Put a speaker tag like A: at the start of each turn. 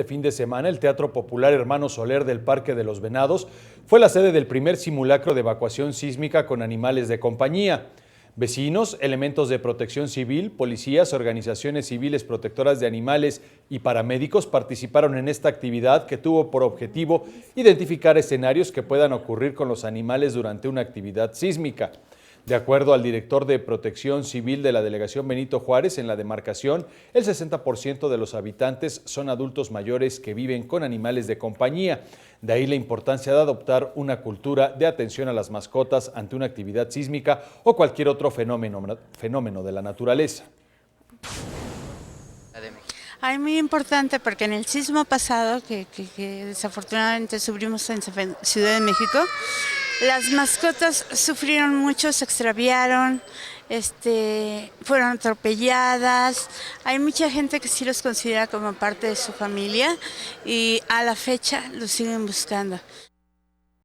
A: Este fin de semana, el Teatro Popular Hermano Soler del Parque de los Venados fue la sede del primer simulacro de evacuación sísmica con animales de compañía. Vecinos, elementos de protección civil, policías, organizaciones civiles protectoras de animales y paramédicos participaron en esta actividad que tuvo por objetivo identificar escenarios que puedan ocurrir con los animales durante una actividad sísmica. De acuerdo al director de Protección Civil de la Delegación Benito Juárez, en la demarcación, el 60% de los habitantes son adultos mayores que viven con animales de compañía. De ahí la importancia de adoptar una cultura de atención a las mascotas ante una actividad sísmica o cualquier otro fenómeno de la naturaleza.
B: Ay, muy importante porque en el sismo pasado que desafortunadamente sufrimos en Ciudad de México, las mascotas sufrieron mucho, se extraviaron, fueron atropelladas. Hay mucha gente que sí los considera como parte de su familia y a la fecha los siguen buscando.